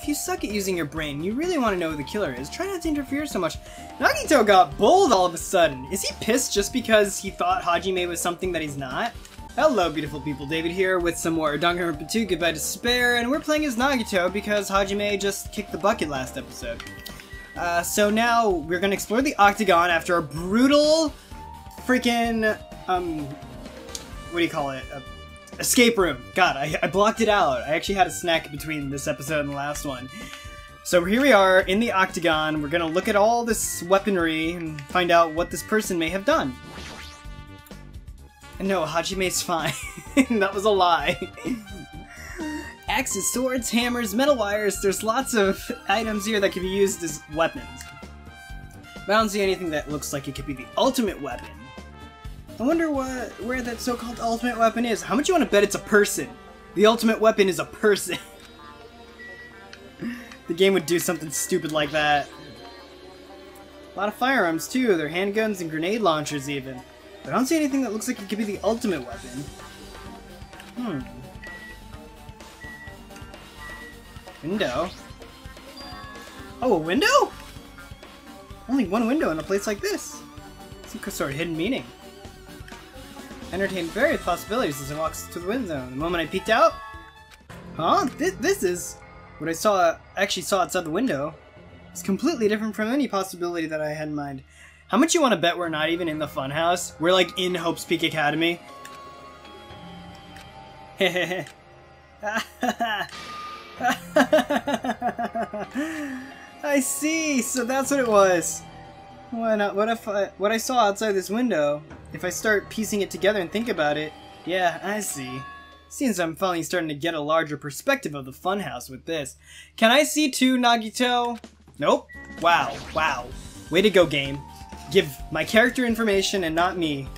If you suck at using your brain, you really want to know who the killer is, try not to interfere so much. Nagito got bold all of a sudden. Is he pissed just because he thought Hajime was something that he's not? Hello beautiful people, David here with some more Danganronpa 2 Goodbye Despair, and we're playing as Nagito because Hajime just kicked the bucket last episode. So now we're gonna explore the Octagon after a brutal freaking, what do you call it? Escape room. God, I blocked it out. I actually had a snack between this episode and the last one. So here we are in the Octagon. We're gonna look at all this weaponry and find out what this person may have done. And no, Hajime's fine. That was a lie. Axes, swords, hammers, metal wires. There's lots of items here that can be used as weapons. But I don't see anything that looks like it could be the ultimate weapon. I wonder where that so-called ultimate weapon is. How much you want to bet it's a person? The ultimate weapon is a person. The game would do something stupid like that. A lot of firearms too. They're handguns and grenade launchers even. But I don't see anything that looks like it could be the ultimate weapon. Window? Oh, a window? Only one window in a place like this. Some sort of hidden meaning. Entertained various possibilities as I walked through the window. The moment I peeked out, huh? This is what I actually saw outside the window. It's completely different from any possibility that I had in mind. How much you want to bet we're not even in the funhouse? We're like in Hope's Peak Academy. I see. So that's what it was. What I saw outside this window, if I start piecing it together and think about it, yeah, I see. Seems I'm finally starting to get a larger perspective of the funhouse with this. Can I see too, Nagito? Nope. Wow. Wow. Way to go, game. Give my character information and not me.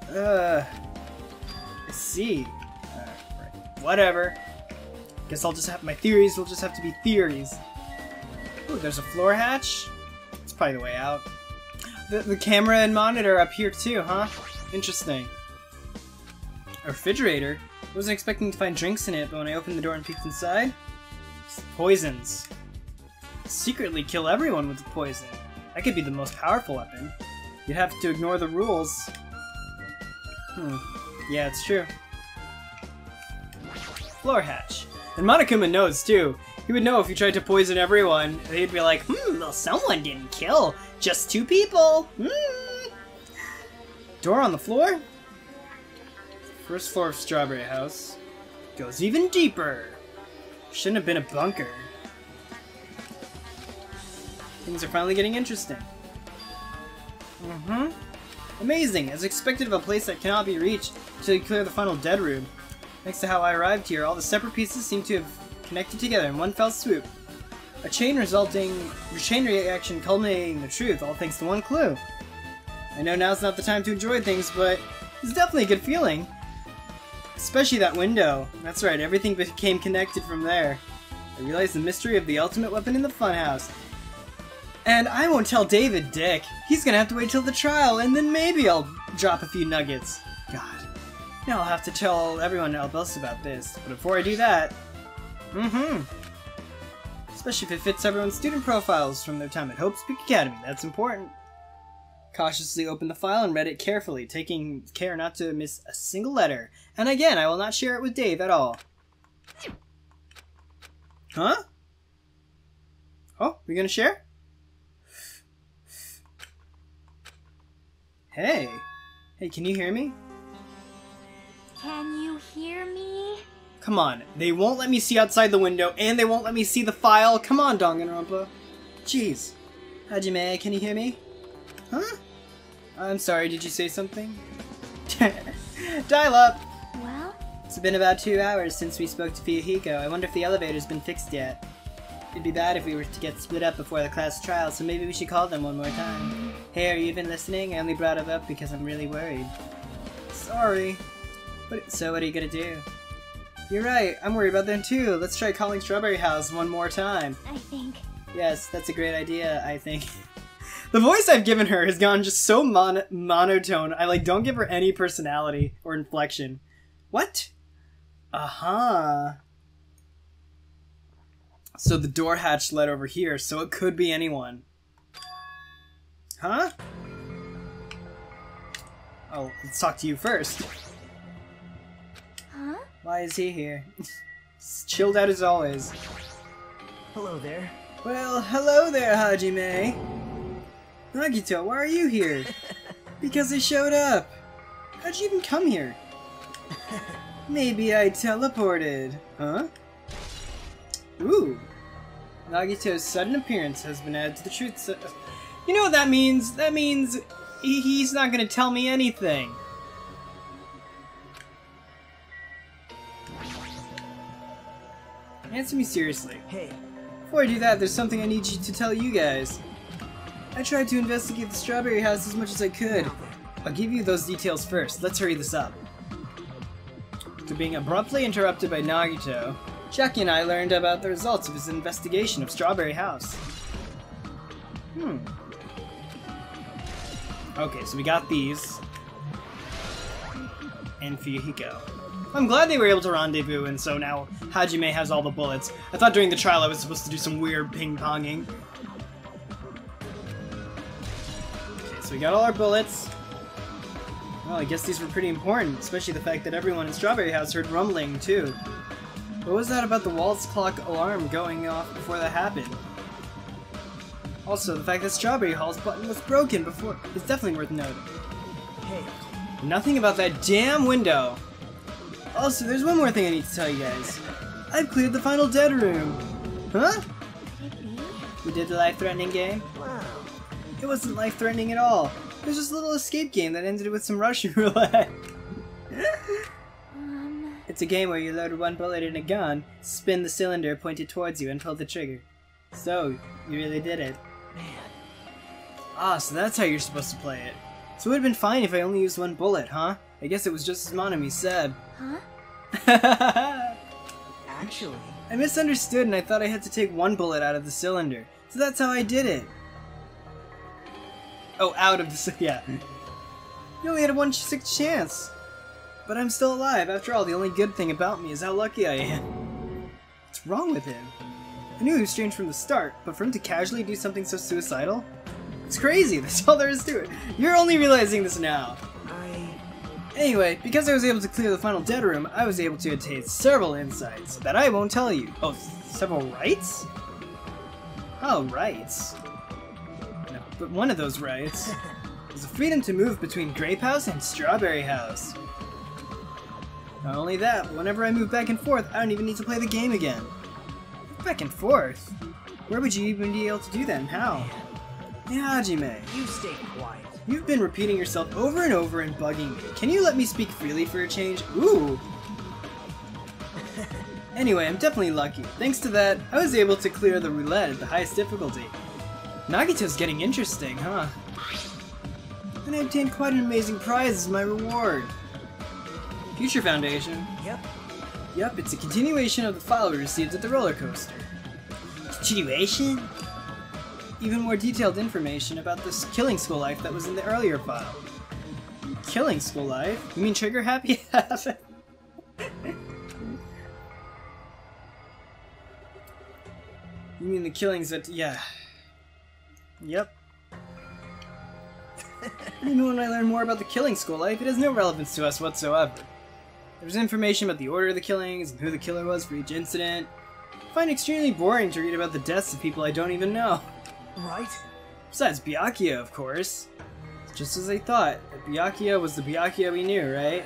I see. Right. Whatever. Guess I'll just have my theories will just have to be theories. Ooh, there's a floor hatch. It's probably the way out. The camera and monitor up here too, huh? Interesting. A refrigerator? I wasn't expecting to find drinks in it, but when I opened the door and peeked inside, poisons. Secretly kill everyone with the poison. That could be the most powerful weapon. You'd have to ignore the rules. Yeah, it's true. Floor hatch. And Monokuma knows too. He would know if you tried to poison everyone. He'd be like, well, someone didn't kill. Just 2 people. Door on the floor? First floor of Strawberry House. Goes even deeper. Shouldn't have been a bunker. Things are finally getting interesting. Amazing, as expected of a place that cannot be reached until you clear the final dead room. Thanks to how I arrived here, all the separate pieces seem to have connected together in one fell swoop. A chain reaction culminating in the truth, all thanks to one clue. I know now's not the time to enjoy things, but it's definitely a good feeling. Especially that window. That's right, everything became connected from there. I realized the mystery of the ultimate weapon in the funhouse. And I won't tell David, dick. He's gonna have to wait till the trial, and then maybe I'll drop a few nuggets. God. Now I'll have to tell everyone else about this. But before I do that... Especially if it fits everyone's student profiles from their time at Hope's Peak Academy. That's important. Cautiously opened the file and read it carefully, taking care not to miss a single letter. And again, I will not share it with Dave at all. Huh? Oh, we gonna share? Hey. Hey, can you hear me? Can you hear me? Come on, they won't let me see outside the window, and they won't let me see the file. Come on, Danganronpa. Jeez. Hajime, can you hear me? Huh? I'm sorry, did you say something? Dial up! Well? It's been about 2 hours since we spoke to Fuyuhiko. I wonder if the elevator's been fixed yet. It'd be bad if we were to get split up before the class trial, so maybe we should call them one more time. Hey, are you even listening? I only brought it up because I'm really worried. Sorry. So what are you gonna do? You're right, I'm worried about them too. Let's try calling Strawberry House one more time. I think. Yes, that's a great idea, I think. The voice I've given her has gone just so monotone, I don't give her any personality or inflection. What? Aha. So the door hatch led over here, so it could be anyone. Huh? Oh, let's talk to you first. Huh? Why is he here? Chilled out as always. Hello there. Well, hello there, Hajime. Nagito, why are you here? Because I showed up. How'd you even come here? Maybe I teleported. Huh? Ooh. Nagito's sudden appearance has been added to the truth. You know what that means? That means he's not gonna tell me anything. Answer me seriously. Hey. Before I do that, there's something I need you to tell you guys. I tried to investigate the Strawberry House as much as I could. I'll give you those details first. Let's hurry this up. After being abruptly interrupted by Nagito, Jackie and I learned about the results of his investigation of Strawberry House. Okay, so we got these. And Fuyuhiko. I'm glad they were able to rendezvous, and so now Hajime has all the bullets. I thought during the trial I was supposed to do some weird ping-ponging. Okay, so we got all our bullets. Well, I guess these were pretty important, especially the fact that everyone in Strawberry House heard rumbling, too. What was that about the waltz clock alarm going off before that happened? Also, the fact that Strawberry Hall's button was broken before is definitely worth noting. Hey. Nothing about that damn window! Also, there's one more thing I need to tell you guys. I've cleared the final dead room. Huh? We did the life-threatening game? Wow. It wasn't life-threatening at all. It was just a little escape game that ended with some Russian roulette. It's a game where you load one bullet in a gun, spin the cylinder pointed towards you, and pull the trigger. So, you really did it. Man. Ah, so that's how you're supposed to play it. So it would have been fine if I only used one bullet, huh? I guess it was just as Monami said. Huh? Actually. I misunderstood and I thought I had to take one bullet out of the cylinder. So that's how I did it. Oh, out of the yeah. You only had a 1/6 chance. But I'm still alive. After all, the only good thing about me is how lucky I am. What's wrong with him? I knew he was strange from the start, but for him to casually do something so suicidal? It's crazy, that's all there is to it. You're only realizing this now. Anyway, because I was able to clear the final dead room, I was able to attain several insights that I won't tell you. Oh, several rights? Oh, rights. No, but one of those rights is the freedom to move between Grape House and Strawberry House. Not only that, but whenever I move back and forth, I don't even need to play the game again. Back and forth? Where would you even be able to do that and how? Hey, Hajime. You stay quiet. You've been repeating yourself over and over and bugging me. Can you let me speak freely for a change? Ooh! Anyway, I'm definitely lucky. Thanks to that, I was able to clear the roulette at the highest difficulty. Nagito's getting interesting, huh? And I obtained quite an amazing prize as my reward. Future Foundation. Yep, it's a continuation of the file we received at the roller coaster. Continuation? Even more detailed information about this killing school life that was in the earlier file. Killing school life? You mean trigger happy happened? You mean the killings that, yeah. Yep. Even when I learn more about the killing school life, it has no relevance to us whatsoever. There's information about the order of the killings and who the killer was for each incident. I find it extremely boring to read about the deaths of people I don't even know. Right? Besides Byakuya, of course. Just as I thought, that Byakuya was the Byakuya we knew, right?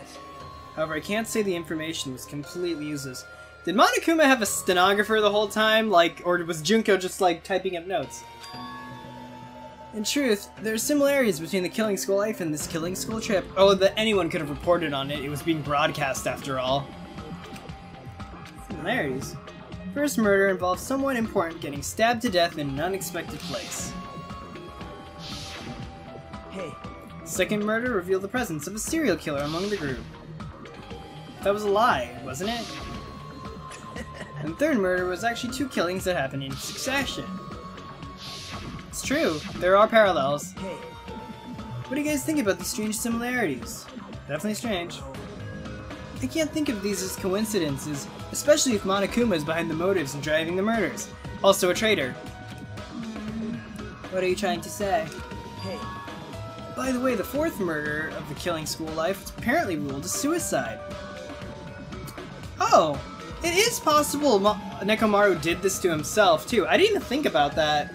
However, I can't say the information was completely useless. Did Monokuma have a stenographer the whole time, or was Junko just, typing up notes? In truth, there are similarities between the killing school life and this killing school trip. Oh, that anyone could have reported on it. It was being broadcast after all. Similarities? First murder involves someone important getting stabbed to death in an unexpected place. Hey. Second murder revealed the presence of a serial killer among the group. That was a lie, wasn't it? And third murder was actually two killings that happened in succession. It's true, there are parallels. Hey. What do you guys think about these strange similarities? Definitely strange. I can't think of these as coincidences, Especially if Monokuma is behind the motives and driving the murders. Also a traitor. What are you trying to say? Hey, By the way, the fourth murder of the killing school life is apparently ruled as suicide. Oh! It is possible Nekomaru did this to himself, too. I didn't even think about that.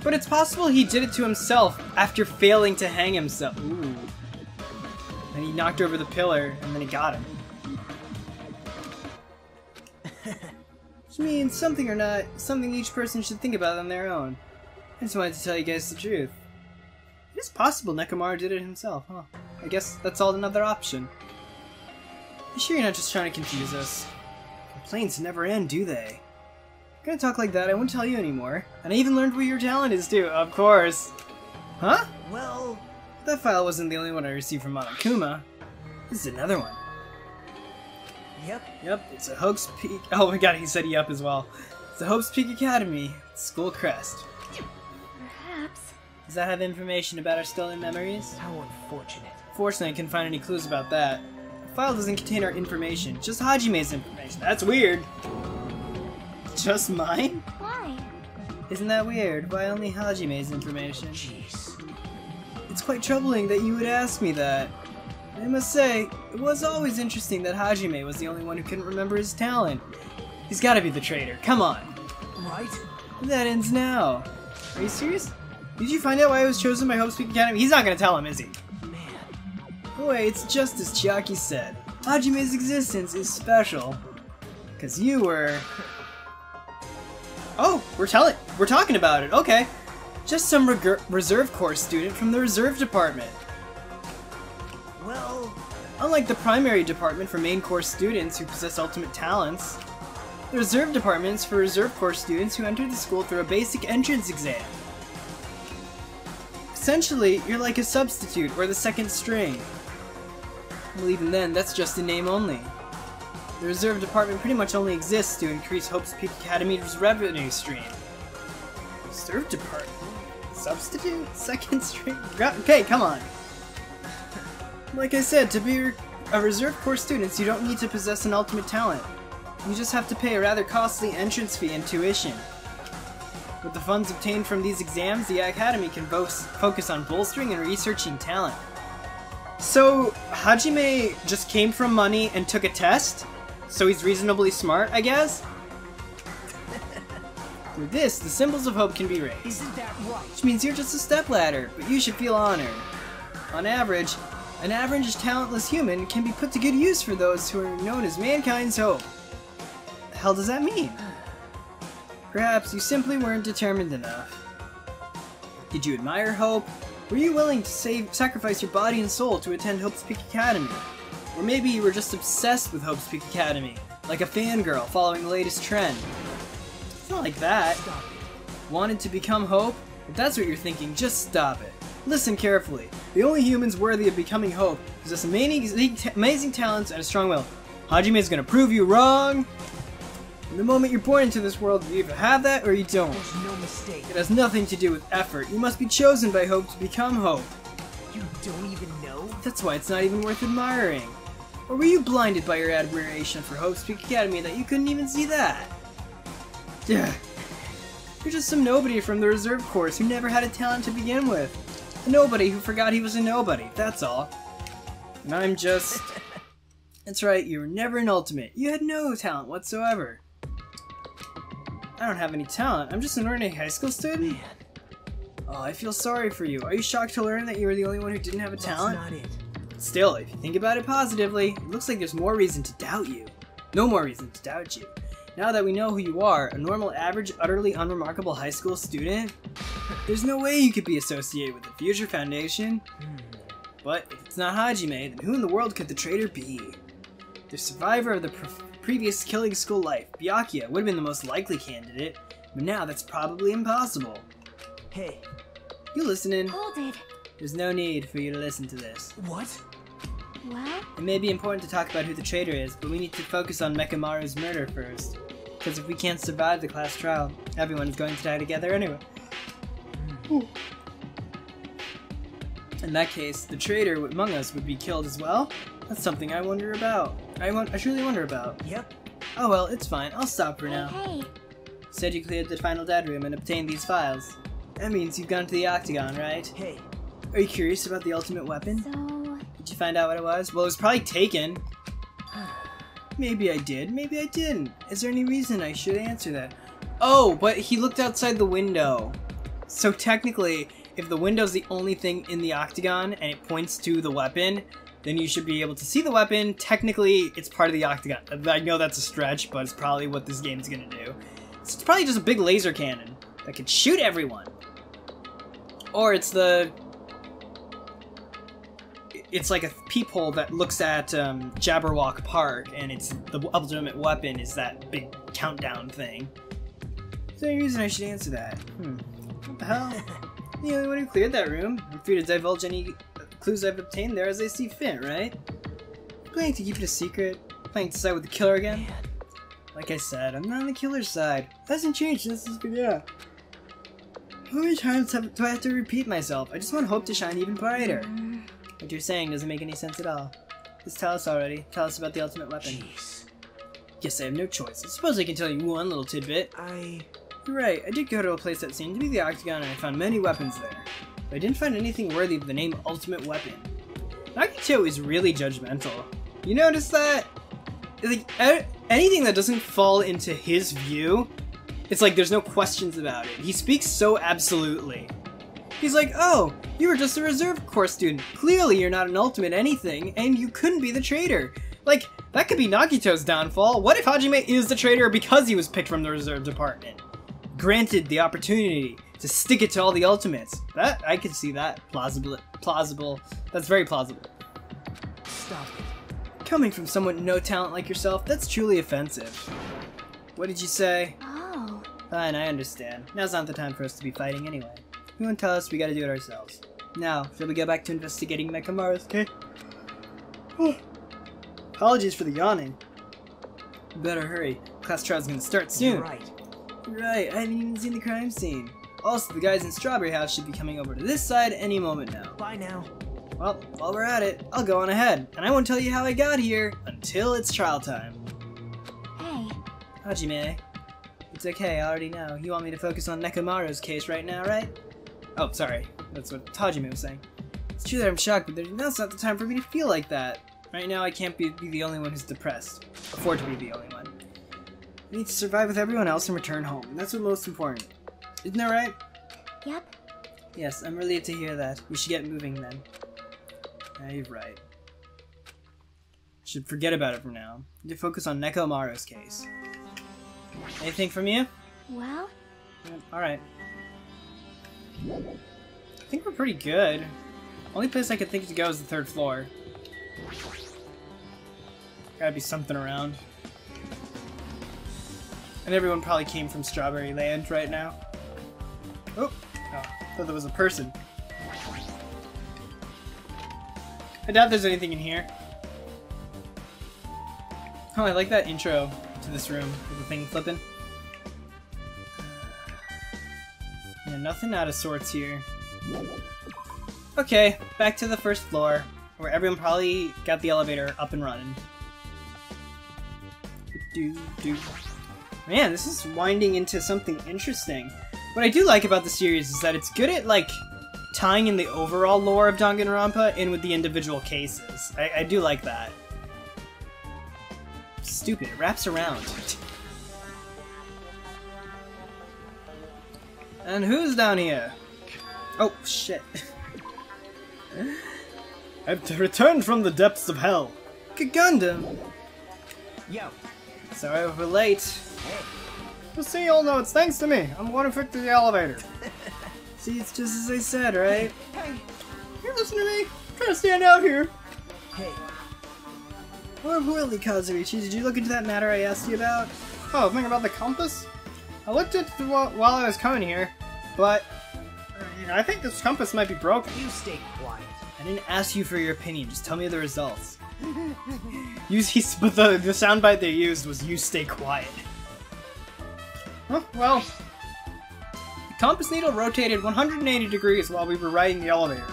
But it's possible he did it to himself after failing to hang himself. Ooh. And he knocked over the pillar, and then he got him. Which means something or not, something each person should think about on their own. I just wanted to tell you guys the truth. It is possible Nekomaru did it himself, huh? I guess that's all another option. You sure you're not just trying to confuse us? Complaints never end, do they? If you're gonna talk like that, I won't tell you anymore. And I even learned what your talent is too, of course. Huh? well, That file wasn't the only one I received from Monokuma. This is another one. yep. It's a Hope's Peak. Oh my god, he said yup as well. It's the Hope's Peak Academy, school crest. Perhaps. Does that have information about our stolen memories? How unfortunate. Fortunately, I couldn't find any clues about that. The file doesn't contain our information, just Hajime's information. That's weird. Just mine? Why? Isn't that weird? Why only Hajime's information? Jeez. It's quite troubling that you would ask me that. I must say, it was always interesting that Hajime was the only one who couldn't remember his talent. He's gotta be the traitor, come on. Right? That ends now. Are you serious? Did you find out why I was chosen by Hope's Peak Academy? He's not gonna tell him, is he? Man. Oh wait, it's just as Chiaki said. Hajime's existence is special. Cause you were... Oh, we're talking about it, okay. Just some reserve corps student from the reserve department. Well, Unlike the primary department for main course students who possess ultimate talents, the reserve department is for reserve corps students who enter the school through a basic entrance exam. Essentially, you're like a substitute or the second string. Well, even then, that's just in name only. The reserve department pretty much only exists to increase Hope's Peak Academy's revenue stream. Reserve department? Substitute? Second string? Okay, come on. Like I said, to be a reserve corps student, you don't need to possess an ultimate talent. You just have to pay a rather costly entrance fee and tuition. With the funds obtained from these exams, the Academy can focus on bolstering and researching talent. So, Hajime just came from money and took a test? So he's reasonably smart, I guess? Through this, the symbols of hope can be raised. isn't that right? Which means you're just a stepladder, but you should feel honored. On average, an average talentless human can be put to good use for those who are known as mankind's hope. The hell does that mean? Perhaps you simply weren't determined enough. Did you admire Hope? Were you willing to sacrifice your body and soul to attend Hope's Peak Academy? Or maybe you were just obsessed with Hope's Peak Academy, like a fangirl following the latest trend. It's not like that. Stop it. Wanted to become Hope? If that's what you're thinking, just stop it. Listen carefully. The only humans worthy of becoming Hope possess amazing talents and a strong will. Hajime is gonna prove you wrong! From the moment you're born into this world, you either have that or you don't. There's no mistake. It has nothing to do with effort. You must be chosen by Hope to become Hope. You don't even know? That's why it's not even worth admiring. Or were you blinded by your admiration for Hope's Peak Academy that you couldn't even see that? Yeah. You're just some nobody from the reserve corps who never had a talent to begin with. A nobody who forgot he was a nobody, that's all. And I'm just... That's right, you were never an ultimate. You had no talent whatsoever. I don't have any talent. I'm just an ordinary high school student. Man, Oh, I feel sorry for you. Are you shocked to learn that you were the only one who didn't have a talent? that's not it. Still, if you think about it positively, it looks like there's more reason to doubt you. No more reason to doubt you. Now that we know who you are, a normal, average, utterly unremarkable high school student, there's no way you could be associated with the Future Foundation. But if it's not Hajime, then who in the world could the traitor be? The survivor of the previous killing school life, Byakuya, would have been the most likely candidate, but now that's probably impossible. Hey, You listening? Hold it. There's no need for you to listen to this. what? What? It may be important to talk about who the traitor is, but we need to focus on Mekamaru's murder first. Because if we can't survive the class trial, everyone's going to die together anyway. In that case, the traitor among us would be killed as well? That's something I wonder about. I truly wonder about. Yep. Oh well, it's fine. I'll stop for now. Hey. Said you cleared the final dead room and obtained these files. That means you've gone to the Octagon, right? Hey. Are you curious about the ultimate weapon? So... Did you find out what it was? Well, it was probably taken. Maybe I did, maybe I didn't. Is there any reason I should answer that? Oh, but he looked outside the window. So technically, if the window's the only thing in the Octagon and it points to the weapon, then you should be able to see the weapon. Technically, it's part of the Octagon. I know that's a stretch, but it's probably what this game's gonna do. It's probably just a big laser cannon that can shoot everyone. Or it's like a peephole that looks at Jabberwock Park, and it's the ultimate weapon is that big countdown thing. Is there any reason I should answer that? What the hell? The only one who cleared that room. I'm free to divulge any clues I've obtained there as I see fit, right? Planning to keep it a secret? Planning to side with the killer again? Like I said, I'm not on the killer's side. It hasn't changed since this video. How many times do I have to repeat myself? I just want hope to shine even brighter. What you're saying doesn't make any sense at all. Just tell us already. Tell us about the ultimate weapon. Jeez. Guess I have no choice. I suppose I can tell you one little tidbit. You're right, I did go to a place that seemed to be the Octagon and I found many weapons there. But I didn't find anything worthy of the name Ultimate Weapon. Nagito is really judgmental. You notice that? Like, anything that doesn't fall into his view, it's like there's no questions about it. He speaks so absolutely. He's like, oh, you were just a reserve corps student. Clearly you're not an ultimate anything, and you couldn't be the traitor. Like, that could be Nagito's downfall. What if Hajime is the traitor because he was picked from the reserve department? Granted the opportunity to stick it to all the ultimates. That, I could see that. Plausible. That's very plausible. Stop it. Coming from someone with no talent like yourself, that's truly offensive. What did you say? Oh. Fine, I understand. Now's not the time for us to be fighting anyway. You won't tell us, we gotta do it ourselves. Now, shall we go back to investigating Mekamaru's case? Apologies for the yawning. Better hurry. Class trial's gonna start soon. Right. Right, I haven't even seen the crime scene. Also, the guys in Strawberry House should be coming over to this side any moment now. Bye now. Well, while we're at it, I'll go on ahead, and I won't tell you how I got here until it's trial time. Hey. Hajime. It's okay, I already know. You want me to focus on Nekamaru's case right now, right? Oh, sorry. That's what Hajime was saying. It's true that I'm shocked, but now's not the time for me to feel like that. Right now, I can't be the only one who's depressed. Afford to be the only one. I need to survive with everyone else and return home. That's what's most important. Isn't that right? Yep. Yes, I'm relieved to hear that. We should get moving then. Yeah, you're right. Should forget about it from now. Need to focus on Nekomaru's case. Anything from you? Well? Alright. I think we're pretty good. Only place I could think to go is the 3rd floor. Gotta be something around. And everyone probably came from Strawberry Land right now. Oh, thought there was a person. I doubt there's anything in here. Oh, I like that intro to this room with the thing flipping. Yeah, nothing out of sorts here. Okay, back to the 1st floor, where everyone probably got the elevator up and running. Man, this is winding into something interesting. What I do like about the series is that it's good at, like, tying in the overall lore of Danganronpa in with the individual cases. I do like that. Stupid, it wraps around. And who's down here? Oh, shit. I've returned from the depths of hell. Gundam! Yo. Sorry we're late. Just so you all know, it's thanks to me. I'm the one who fixed the elevator. See, it's just as I said, right? Hey. Here, listen to me. I'm trying to stand out here. Hey. More importantly, Kazuichi, did you look into that matter I asked you about? Oh, thing about the compass? I looked at it while I was coming here, but I think this compass might be broken. You stay quiet. I didn't ask you for your opinion, just tell me the results. But the soundbite they used was, you stay quiet. Huh, well, the compass needle rotated 180 degrees while we were riding the elevator.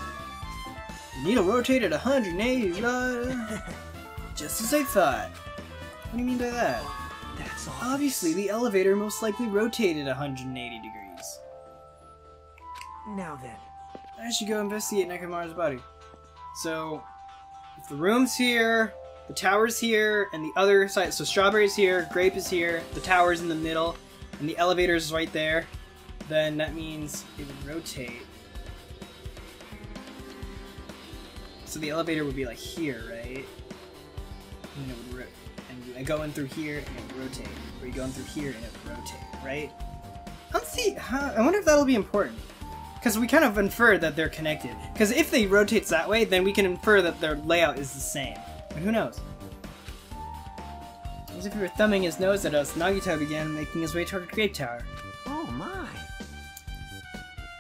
The needle rotated 180 degrees, just as I thought. What do you mean by that? Obviously, the elevator most likely rotated 180 degrees. Now then. I should go investigate Nekomaru's body. So, if the room's here, the tower's here, and the other side, so Strawberry's here, Grape is here, the tower's in the middle, and the elevator's right there, then that means it would rotate. So the elevator would be like here, right? And it would and I go in through here and it would rotate. Or you go in through here and it would rotate, right? Let's see. I wonder if that'll be important. Because we kind of infer that they're connected. Because if they rotates that way, then we can infer that their layout is the same. But who knows? As if he were thumbing his nose at us, Nagito began making his way toward the Grape Tower. Oh my. What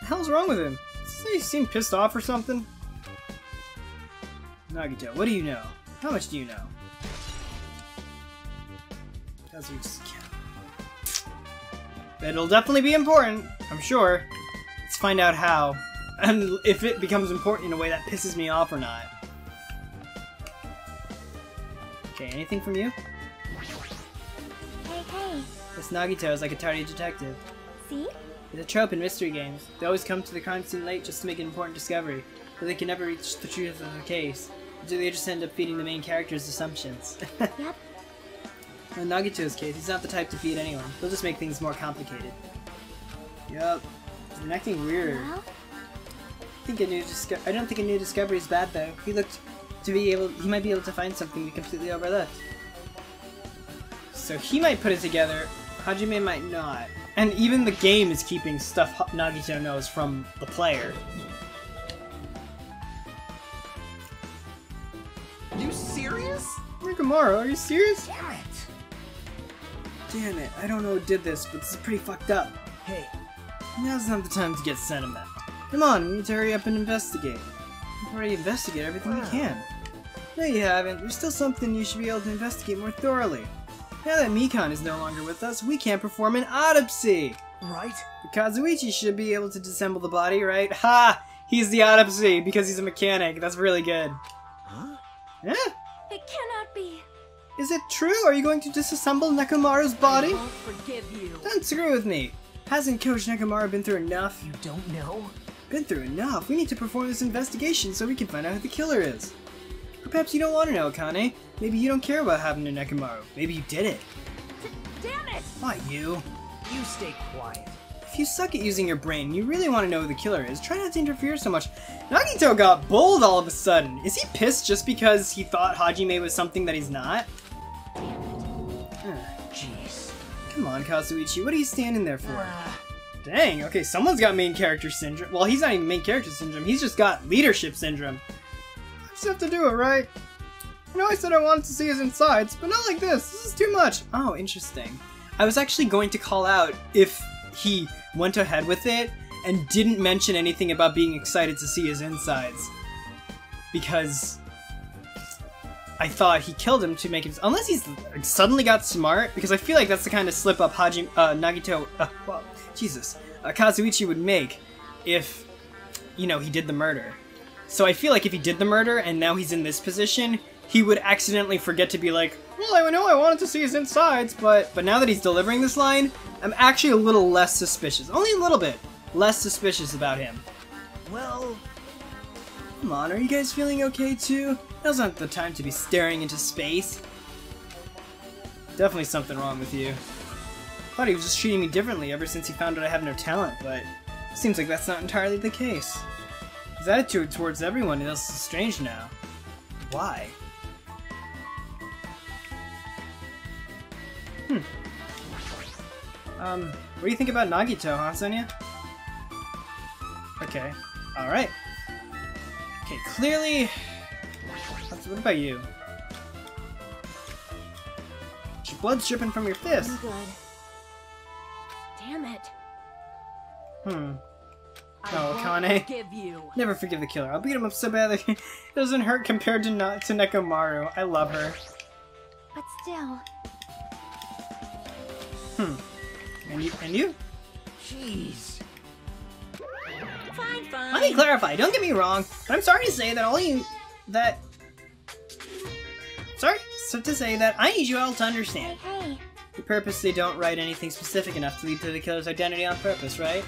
the hell's wrong with him? Does he seem pissed off or something? Nagito, what do you know? How much do you know? It'll definitely be important, I'm sure. Let's find out how. And if it becomes important in a way that pisses me off or not. Okay, anything from you? Hey. This Nagito is like a tardy detective. See? It's a trope in mystery games. They always come to the crime scene late just to make an important discovery, but they can never reach the truth of the case. Do they just end up feeding the main character's assumptions? Yep. In Nagito's case, he's not the type to feed anyone. He'll just make things more complicated. Yup. He's been acting weird. Well? I don't think a new discovery is bad though. He might be able to find something we completely overlooked. So he might put it together, Hajime might not. And even the game is keeping stuff Nagito knows from the player. You serious? Nekomaru, are you serious? Damn it. Damn it, I don't know who did this, but this is pretty fucked up. Hey. Now's not the time to get sentimental. Come on, we need to hurry up and investigate. We've already investigated everything we can. No, you haven't. There's still something you should be able to investigate more thoroughly. Now that Mikan is no longer with us, we can't perform an autopsy! Right? But Kazuichi should be able to disassemble the body, right? Ha! He's the autopsy because he's a mechanic. That's really good. Huh? Yeah? It cannot be. Is it true? Are you going to disassemble Nekomaru's body? I won't forgive you. Don't screw with me. Hasn't Coach Nekomaru been through enough? You don't know? Been through enough. We need to perform this investigation so we can find out who the killer is. Or perhaps you don't want to know, Akane. Maybe you don't care what happened to Nekomaru. Maybe you did it. Damn it! Not you. You stay quiet. If you suck at using your brain and you really want to know who the killer is, try not to interfere so much. Nagito got bold all of a sudden. Is he pissed just because he thought Hajime was something that he's not? Jeez. Come on, Kazuichi, what are you standing there for? Dang, okay, someone's got main character syndrome. Well, he's not even main character syndrome, he's just got leadership syndrome. I just have to do it, right? I know I said I wanted to see his insides, but not like this. This is too much. Oh, interesting. I was actually going to call out if he went ahead with it and didn't mention anything about being excited to see his insides. Because I thought he killed him to make him... Unless he's suddenly got smart, because I feel like that's the kind of slip-up Nagito... Kazuichi would make if, you know, he did the murder. So I feel like if he did the murder and now he's in this position, he would accidentally forget to be like, well, I know I wanted to see his insides, but now that he's delivering this line, I'm actually a little less suspicious. Only a little bit less suspicious about him. Well... Come on, are you guys feeling okay too? Now's not the time to be staring into space. Definitely something wrong with you. Thought he was just treating me differently ever since he found out I have no talent, but it seems like that's not entirely the case. His attitude towards everyone else is strange now. Why? What do you think about Nagito, huh, Sonia? Okay, alright. Okay, clearly... What about you? Your blood's dripping from your fist. I'm good. Damn it. No, I won't Akane. forgive you. Never forgive the killer. I'll beat him up so bad that it doesn't hurt compared to Nekomaru. I love her. But still. And you? Jeez. Fine. Let me clarify. Don't get me wrong, but I'm sorry to say that Sorry to say that I need you all to understand. Hey. You purposely don't write anything specific enough to lead to the killer's identity on purpose, right?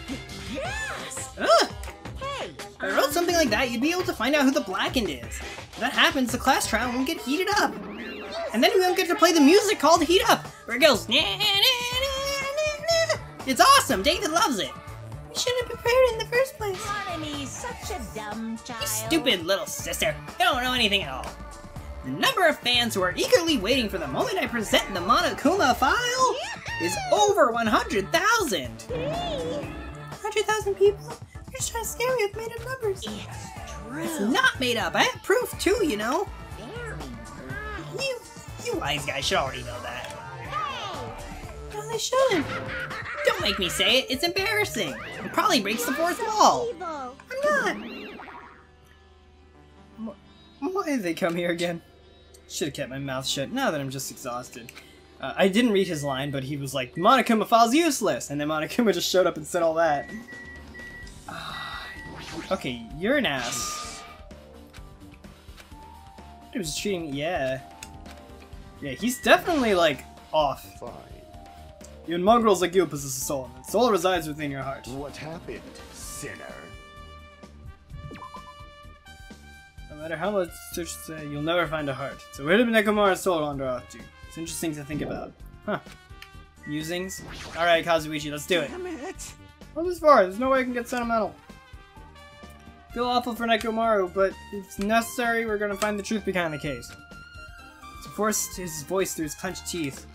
Yes! Ugh! Hey! If I wrote something like that, you'd be able to find out who the Blackened is. If that happens, the class trial won't get heated up. And then we won't get to play the music called Heat Up, where it goes, "Nah, nah, nah, nah, nah." It's awesome! David loves it! We should have prepared in the first place. Monomy's such a dumb child. You stupid little sister! You don't know anything at all. The number of fans who are eagerly waiting for the moment I present the Monokuma file is over 100,000! 100,000 people? You're just trying to scare me with made-up numbers. It's true. It's not made up. I have proof too, you know. Very nice. You wise guys should already know that. Hey! No, they shouldn't. Don't make me say it. It's embarrassing. It probably breaks the fourth wall. Evil. I'm not. Why did they come here again? Should have kept my mouth shut. Now that I'm just exhausted. I didn't read his line, but he was like, "Monokuma file's useless," and then Monokuma just showed up and said all that. Okay, you're an ass. He was treating me, yeah. Yeah, he's definitely, like, off. Fine. Even mongrels like you possess a soul, and the soul resides within your heart. What happened, sinner? No matter how much search say, you'll never find a heart. So where did Nekomaru's soul wander off to? It's interesting to think about. Huh. Musings? Alright, Kazuichi, let's do it. Damn it. Well, this far, there's no way I can get sentimental. Feel awful for Nekomaru, but if it's necessary, we're gonna find the truth behind the case. So forced his voice through his clenched teeth.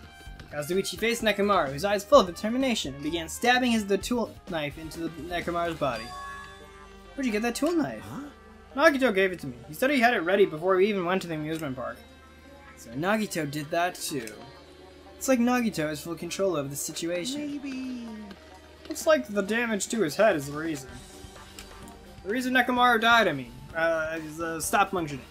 Kazuichi faced Nekomaru, his eyes full of determination, and began stabbing the tool knife into Nekomaru's body. Where'd you get that tool knife? Huh? Nagito gave it to me. He said he had it ready before we even went to the amusement park. So Nagito did that too. It's like Nagito has full control over the situation. Maybe. Looks like the damage to his head is the reason. The reason Nekomaru died, I mean, is stopped functioning.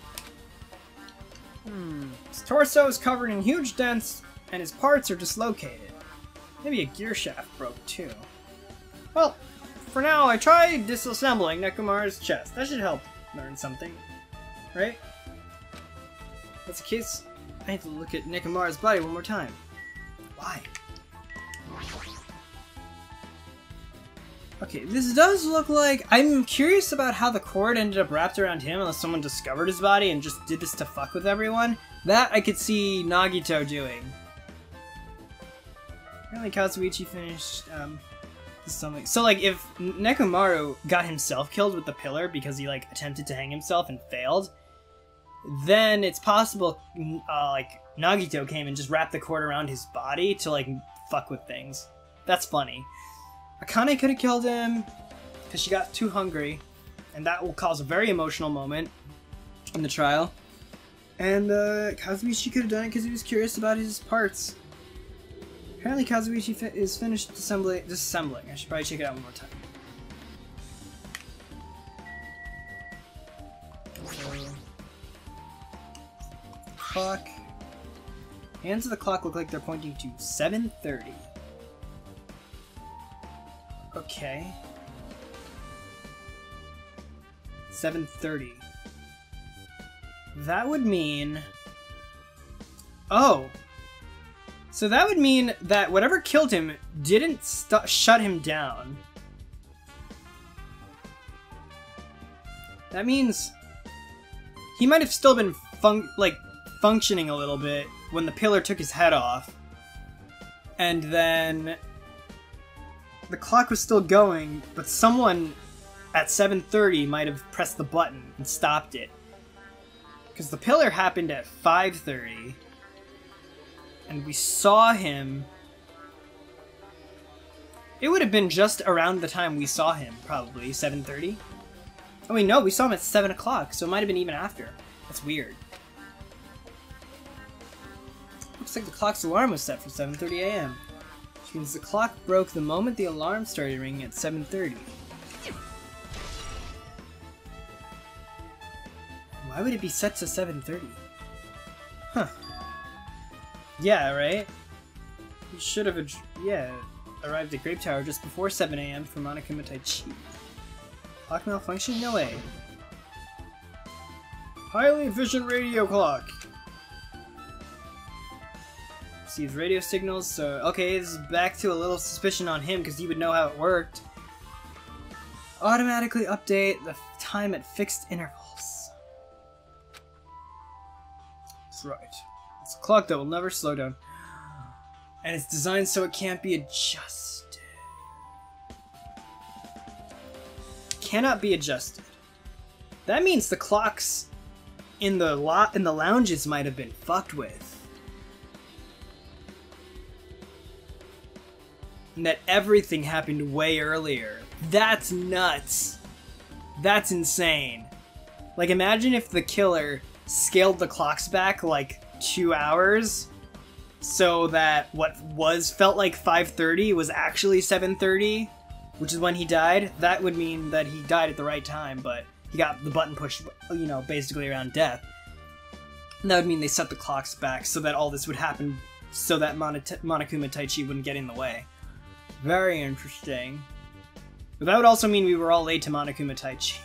His torso is covered in huge dents, and his parts are dislocated. Maybe a gear shaft broke too. Well, for now, I tried disassembling Nekomaru's chest. That should help learn something, right? If that's the case, I need to look at Nekomaru's body one more time. Why? Okay, this does look like... I'm curious about how the cord ended up wrapped around him, unless someone discovered his body and just did this to fuck with everyone. That I could see Nagito doing. Apparently Kazuichi finished, something. So, like, if Nekomaru got himself killed with the pillar because he, like, attempted to hang himself and failed, then it's possible, like, Nagito came and just wrapped the cord around his body to, like, fuck with things. That's funny. Akane could have killed him because she got too hungry, and that will cause a very emotional moment in the trial. And Kazuichi could have done it because he was curious about his parts. Apparently Kazuichi is finished disassembling. I should probably check it out one more time. So, clock. Hands of the clock look like they're pointing to 7:30. Okay. 7:30. That would mean... Oh! So that would mean that whatever killed him didn't shut him down. That means he might have still been functioning a little bit when the pillar took his head off. And then the clock was still going, but someone at 7:30 might have pressed the button and stopped it. Because the pillar happened at 5:30. And we saw him... It would have been just around the time we saw him, probably. 7:30? Oh wait, no, we saw him at 7 o'clock, so it might have been even after. That's weird. Looks like the clock's alarm was set for 7:30 a.m. Which means the clock broke the moment the alarm started ringing at 7:30. Why would it be set to 7:30? Huh. Yeah, right? You should have, arrived at Grape Tower just before 7 a.m. for Monokuma Tai-Chi. Clock malfunction? No way. Highly efficient radio clock. Receives radio signals, so okay, this is back to a little suspicion on him because he would know how it worked. Automatically update the time at fixed intervals. That's right. It's a clock that will never slow down. And it's designed so it can't be adjusted. Cannot be adjusted. That means the clocks in the lounges might have been fucked with. And that everything happened way earlier. That's nuts. That's insane. Like, imagine if the killer scaled the clocks back like 2 hours so that what felt like 5:30 was actually 7:30, which is when he died. That would mean that he died at the right time, but he got the button pushed, you know, basically around death. And that would mean they set the clocks back so that all this would happen so that Monokuma Taichi wouldn't get in the way. Very interesting. But that would also mean we were all late to Monokuma Taichi.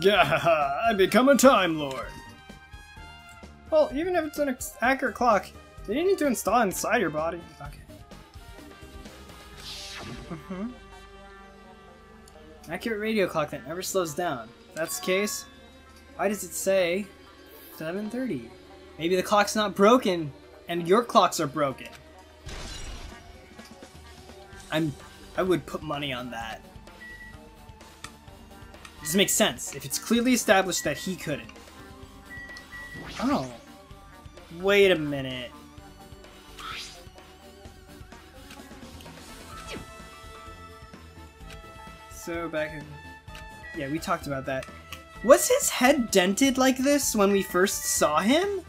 Yeah, I become a Time Lord. Well, even if it's an accurate clock, they didn't need to install it inside your body. Okay. Accurate radio clock that never slows down. If that's the case, why does it say 7:30? Maybe the clock's not broken, and your clocks are broken. I would put money on that. This makes sense. If it's clearly established that he couldn't. Oh. Wait a minute. So back in... Yeah, we talked about that. Was his head dented like this when we first saw him?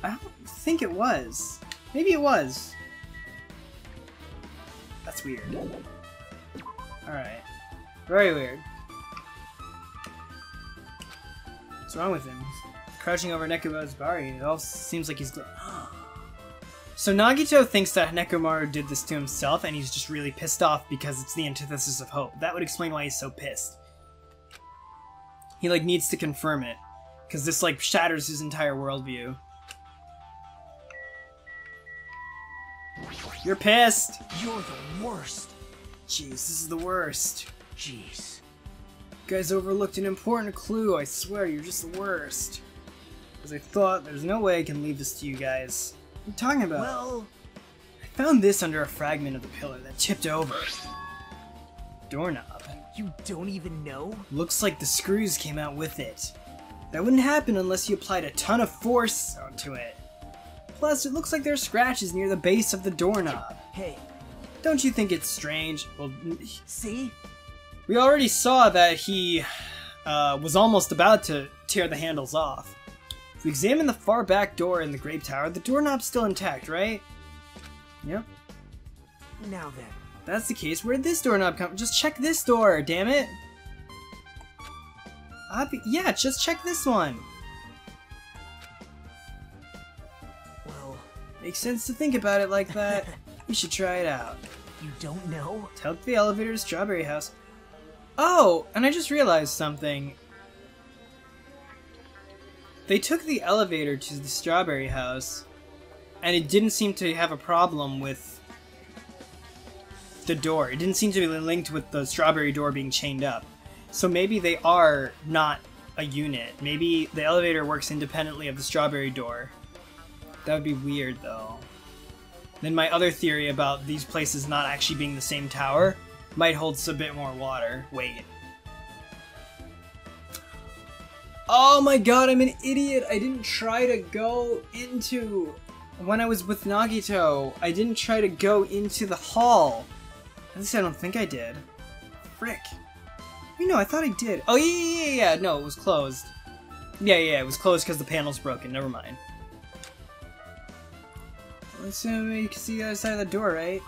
I don't think it was. Maybe it was. That's weird. Alright. Very weird. What's wrong with him? He's crouching over Nekomaru's body. It all seems like he's... So Nagito thinks that Nekomaru did this to himself, and he's just really pissed off because it's the antithesis of hope. That would explain why he's so pissed. He, like, needs to confirm it. Because this, like, shatters his entire worldview. You're pissed! You're the worst! Jeez, this is the worst. Jeez. You guys overlooked an important clue, I swear, you're just the worst. As I thought, there's no way I can leave this to you guys. What are you talking about? Well... I found this under a fragment of the pillar that tipped over. Doorknob. You don't even know? Looks like the screws came out with it. That wouldn't happen unless you applied a ton of force onto it. Plus, it looks like there are scratches near the base of the doorknob. Hey. Don't you think it's strange? Well, see? We already saw that he was almost about to tear the handles off. If we examine the far back door in the Grape Tower, the doorknob's still intact, right? Yep. Now then. That's the case. Where'd this doorknob come from? Just check this door, damn it! Yeah, just check this one! Well... Makes sense to think about it like that. You should try it out. You don't know? Take the elevator to Strawberry House. Oh, and I just realized something. They took the elevator to the Strawberry House, and it didn't seem to have a problem with the door. It didn't seem to be linked with the strawberry door being chained up. So maybe they are not a unit. Maybe the elevator works independently of the strawberry door. That would be weird, though. Then my other theory about these places not actually being the same tower might hold a bit more water. Wait. Oh my god, I'm an idiot! I didn't try to go into... When I was with Nagito, I didn't try to go into the hall. At least I don't think I did. Frick. You know, I thought I did. Oh, yeah. No, it was closed. Yeah, it was closed because the panel's broken. Never mind. Let's you can see the other side of the door, right?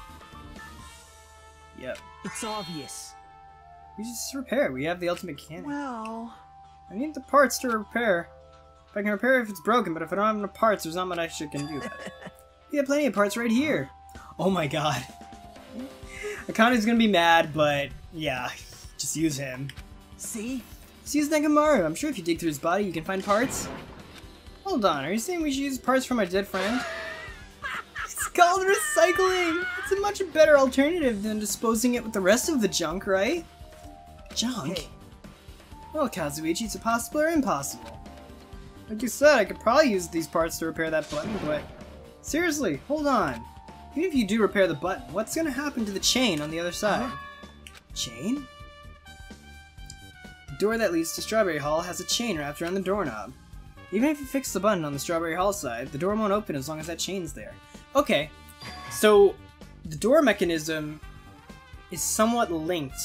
Yep. It's obvious. We just repair. We have the ultimate cannon. Well... I need the parts to repair. If I can repair if it's broken, but if I don't have enough parts, there's not much I actually can do about it. We have plenty of parts right here. Oh my god. Akane's gonna be mad, but yeah, just use him. See? Just use Nekomaru. I'm sure if you dig through his body, you can find parts. Hold on, are you saying we should use parts from our dead friend? It's called recycling! It's a much better alternative than disposing it with the rest of the junk, right? Junk? Hey. Well, Kazuichi, it's possible or impossible. Like you said, I could probably use these parts to repair that button, but... Seriously, hold on. Even if you do repair the button, what's gonna happen to the chain on the other side? Chain? The door that leads to Strawberry Hall has a chain wrapped around the doorknob. Even if you fix the button on the Strawberry Hall side, the door won't open as long as that chain's there. Okay, so the door mechanism is somewhat linked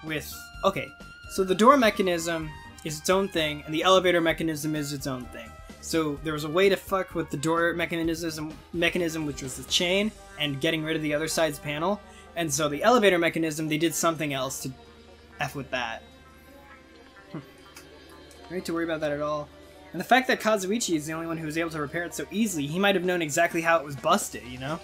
with... Okay, so the door mechanism is its own thing, and the elevator mechanism is its own thing. So there was a way to fuck with the door mechanism, which was the chain, and getting rid of the other side's panel. And so the elevator mechanism, they did something else to F with that. I don't need to worry about that at all. And the fact that Kazuichi is the only one who was able to repair it so easily, he might have known exactly how it was busted, you know?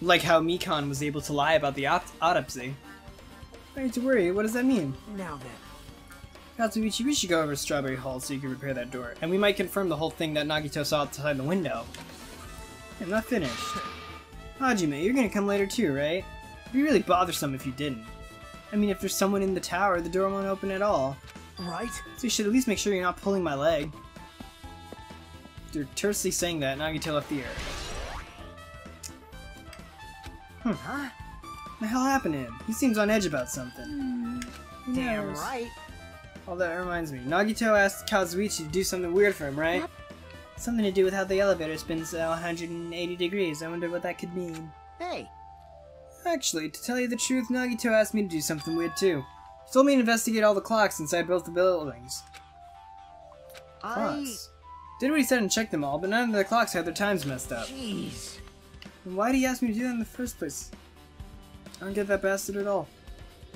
Like how Mikan was able to lie about the autopsy. I don't need to worry, what does that mean? Now then. Kazuichi, we should go over to Strawberry Hall so you can repair that door. And we might confirm the whole thing that Nagito saw outside the window. I'm not finished. Hajime, you're gonna come later too, right? It'd be really bothersome if you didn't. I mean, if there's someone in the tower, the door won't open at all. Right? So you should at least make sure you're not pulling my leg. After tersely saying that, Nagito left the area. Huh? What the hell happened to him? He seems on edge about something. Who Damn knows? right. Oh, that reminds me. Nagito asked Kazuichi to do something weird for him, right? Something to do with how the elevator spins 180 degrees. I wonder what that could mean. Hey. Actually, to tell you the truth, Nagito asked me to do something weird too. He told me to investigate all the clocks inside both the buildings. Clocks? Did what he said and checked them all, but none of the clocks had their times messed up. Jeez. Then why did he ask me to do that in the first place? I don't get that bastard at all.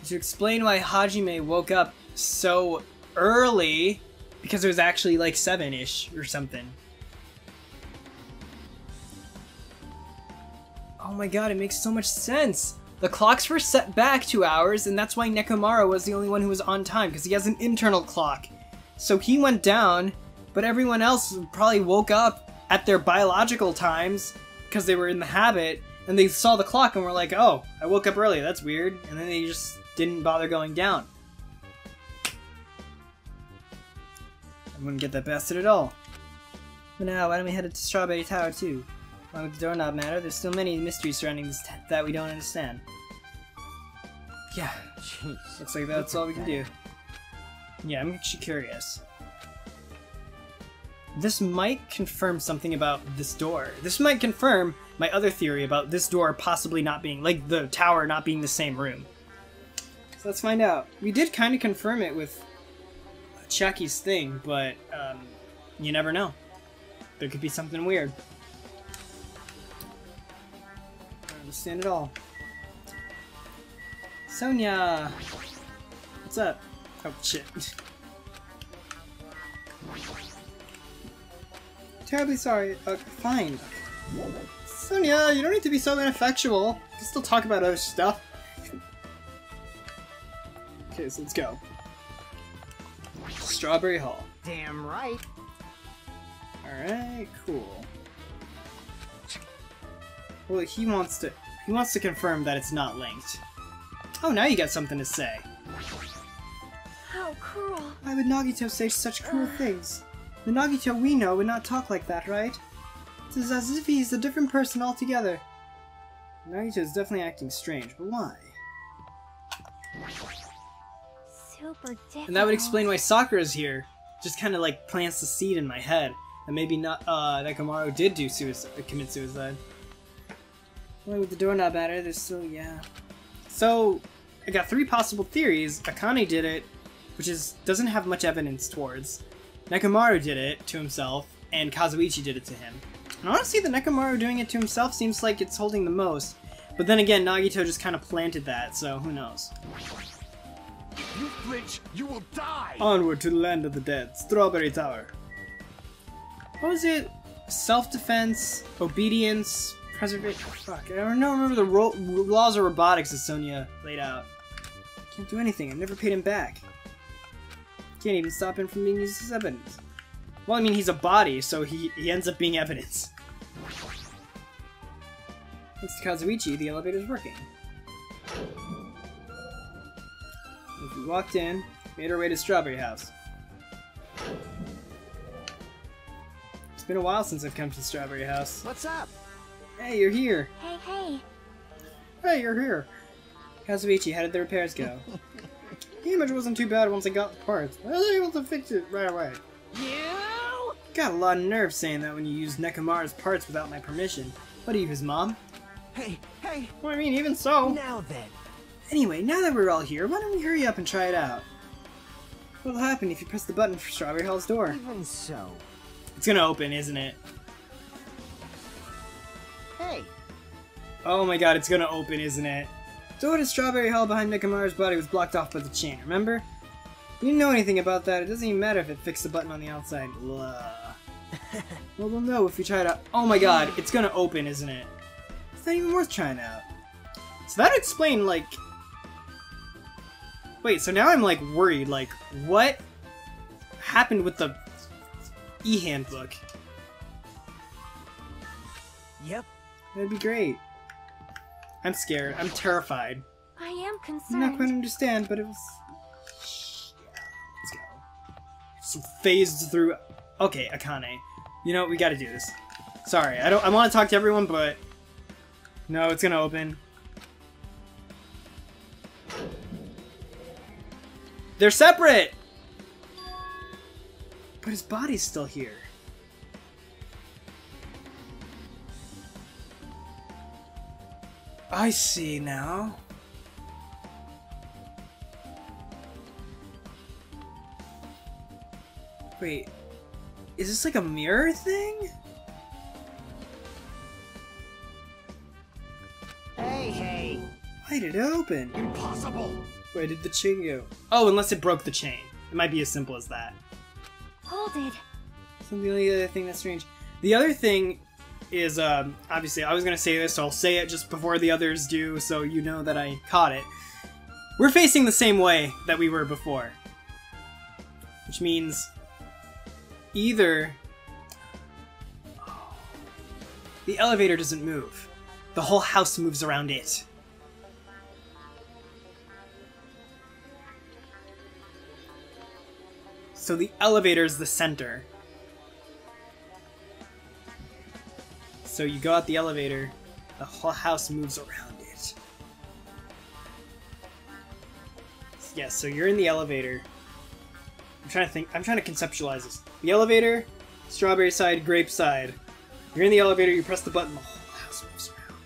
To explain why Hajime woke up so early, because it was actually like 7-ish or something. Oh my god, it makes so much sense! The clocks were set back 2 hours, and that's why Nekomaru was the only one who was on time, because he has an internal clock. So he went down, but everyone else probably woke up at their biological times, because they were in the habit, and they saw the clock and were like, oh, I woke up early, that's weird, and then they just didn't bother going down. I wouldn't get that bastard at all. But now, why don't we head to Strawberry Tower too? Along with the doorknob matter, there's still many mysteries surrounding this that we don't understand. Yeah, Jeez. looks like that's all we can do. Yeah, I'm actually curious. This might confirm something about this door. This might confirm my other theory about this door possibly not being, like the tower not being the same room. So let's find out. We did kind of confirm it with Chucky's thing, but you never know. There could be something weird. I don't understand it all. Sonia! What's up? Oh, shit. Terribly sorry. Fine. Sonia, you don't need to be so ineffectual. You can still talk about other stuff. Okay, so let's go. Strawberry Hall. Damn right. Alright, cool. Well, he wants to confirm that it's not linked. Oh, now you got something to say. How cruel. Why would Nagito say such cruel things? The Nagito we know would not talk like that, right? It is as if he's a different person altogether. Nagito is definitely acting strange, but why? Super difficult. And that would explain why Sakura's here. Just kind of like plants the seed in my head. And maybe not, Nekomaru did do commit suicide. Only with the doorknob matter, there's still, yeah. So, I got 3 possible theories. Akane did it, which doesn't have much evidence towards. Nekomaru did it to himself, and Kazuichi did it to him. And honestly, the Nekomaru doing it to himself seems like it's holding the most. But then again, Nagito just kind of planted that, so who knows. If you flinch, you will die! Onward to the land of the dead, Strawberry Tower. What was it? Self-defense, obedience, preservation. Fuck, I don't remember the laws of robotics that Sonia laid out. Can't do anything, I've never paid him back. Can't even stop him from being used as evidence. Well, I mean, he's a body, so he ends up being evidence. Thanks to Kazuichi, the elevator's working. We walked in, made our way to Strawberry House. It's been a while since I've come to Strawberry House. What's up? Hey, you're here. Hey, hey. Hey, you're here. Kazuichi, how did the repairs go? The image wasn't too bad once I got the parts. I was able to fix it right away. You? Got a lot of nerve saying that when you use Nekomaru's parts without my permission. What are you, his mom? Hey, hey. Well, I mean, even so. Now then. Anyway, now that we're all here, why don't we hurry up and try it out? What'll happen if you press the button for Strawberry Hall's door? Even so. It's gonna open, isn't it? Hey. Oh my god, it's gonna open, isn't it? Door to Strawberry Hall behind Nekomaru's body was blocked off by the chain, remember? You didn't know anything about that, it doesn't even matter if it fixed the button on the outside. Blah. Well, we'll know if we try it out. Oh my god, it's gonna open, isn't it? It's not even worth trying out. So that would explain, like... Wait, so now I'm, like, worried, like, what happened with the e-handbook? Yep. That'd be great. I'm scared. I'm terrified. I am I concerned. not quite understand, but it was... Yeah, let's go. Some phased through... Okay, Akane. You know, we gotta do this. Sorry, I want to talk to everyone, but... No, it's gonna open. They're separate! But his body's still here. I see now. Wait, is this like a mirror thing? Hey, hey. Why did it open? Impossible! Where did the chain go? Oh, unless it broke the chain. It might be as simple as that. Hold it. So the only other thing that's strange. The other thing is, obviously, I was gonna say this, so I'll say it just before the others do, so you know that I caught it. We're facing the same way that we were before. Which means either the elevator doesn't move. The whole house moves around it. So the elevator is the center. So you go out the elevator, the whole house moves around it. Yes, so you're in the elevator. I'm trying to think, I'm trying to conceptualize this. The elevator, strawberry side, grape side. You're in the elevator, you press the button, the whole house moves around.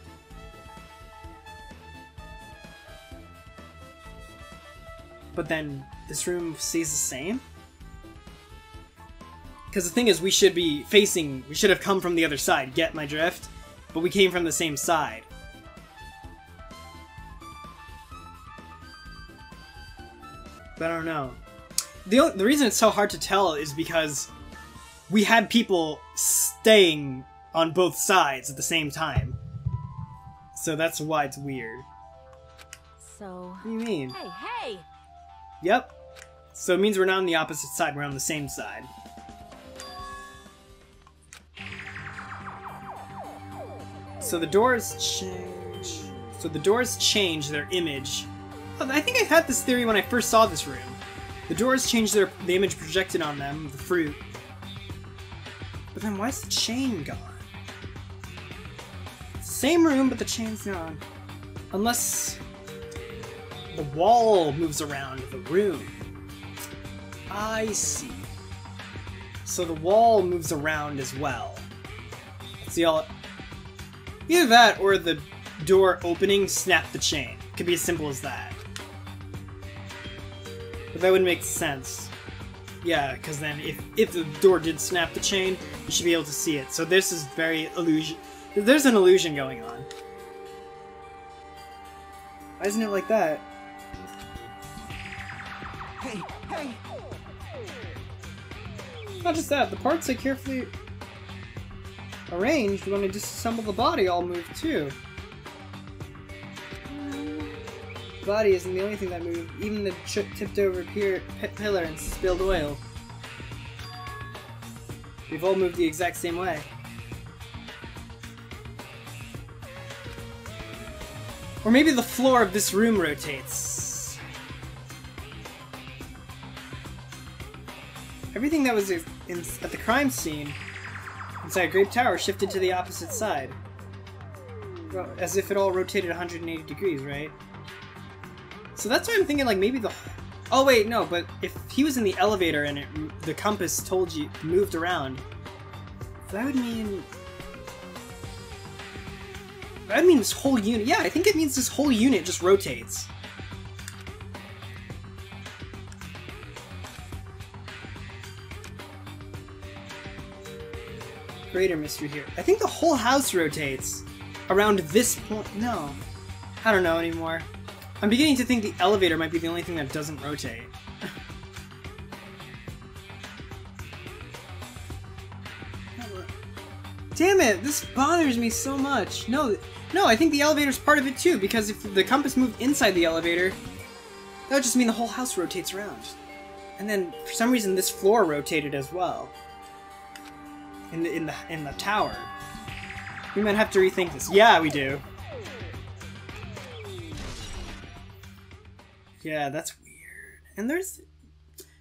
But then this room stays the same? Because the thing is, we should be facing, we should have come from the other side, get my drift? But we came from the same side. But I don't know. The reason it's so hard to tell is because we had people staying on both sides at the same time. So that's why it's weird. So... What do you mean? Hey, hey! Yep. So it means we're not on the opposite side, we're on the same side. So the doors change... So the doors change their image. I think I had this theory when I first saw this room. The doors change the image projected on them, the fruit. But then why is the chain gone? Same room, but the chain's gone. Unless the wall moves around the room. I see. So the wall moves around as well. See all... Either that, or the door opening snapped the chain. Could be as simple as that. But that would make sense. Yeah, because then if the door did snap the chain, you should be able to see it. So this is very illusion. There's an illusion going on. Why isn't it like that? Hey, hey. Not just that, the parts I carefully arranged when I disassemble the body all move too. body isn't the only thing that moved. Even the tipped over pillar and spilled oil. We've all moved the exact same way. Or maybe the floor of this room rotates. Everything that was at the crime scene inside Grape Tower shifted to the opposite side. Well, as if it all rotated 180 degrees, right? So that's why I'm thinking, like, maybe the... Oh, wait, no, but if he was in the elevator and the compass told you moved around, that would mean... That means this whole unit... Yeah, I think it means this whole unit just rotates. Greater mystery here. I think the whole house rotates around this point. No. I don't know anymore. I'm beginning to think the elevator might be the only thing that doesn't rotate. Damn it! This bothers me so much. No, I think the elevator's part of it too, because if the compass moved inside the elevator, that would just mean the whole house rotates around. And then, for some reason, this floor rotated as well. In the tower. We might have to rethink this. Yeah, we do. Yeah, that's weird. And there's...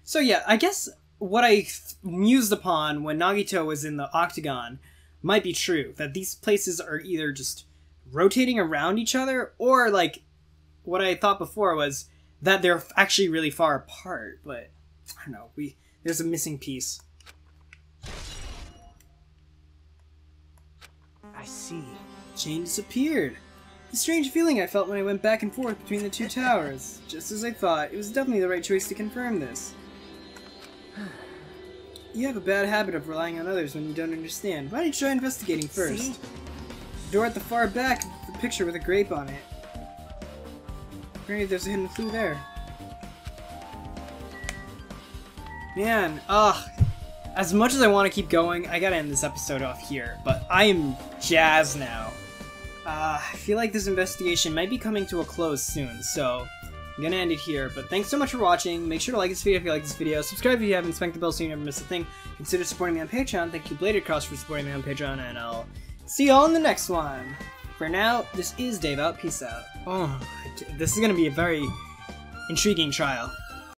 So yeah, I guess what I mused upon when Nagito was in the octagon might be true. That these places are either just rotating around each other, or like what I thought before was that they're actually really far apart. But I don't know. There's a missing piece. I see. Chain disappeared. The strange feeling I felt when I went back and forth between the two towers. Just as I thought, it was definitely the right choice to confirm this. You have a bad habit of relying on others when you don't understand. Why don't you try investigating first? See? The door at the far back, the picture with a grape on it. Granted, there's a hidden clue there. Man, as much as I want to keep going, I gotta end this episode off here, but I am jazzed now. I feel like this investigation might be coming to a close soon, so I'm gonna end it here, but thanks so much for watching. Make sure to like this video if you like this video, subscribe if you haven't, smack the bell so you never miss a thing. Consider supporting me on Patreon. Thank you Bladed Cross for supporting me on Patreon, and I'll see you all in the next one. For now, this is Dave out. Peace out. Oh, this is gonna be a very intriguing trial.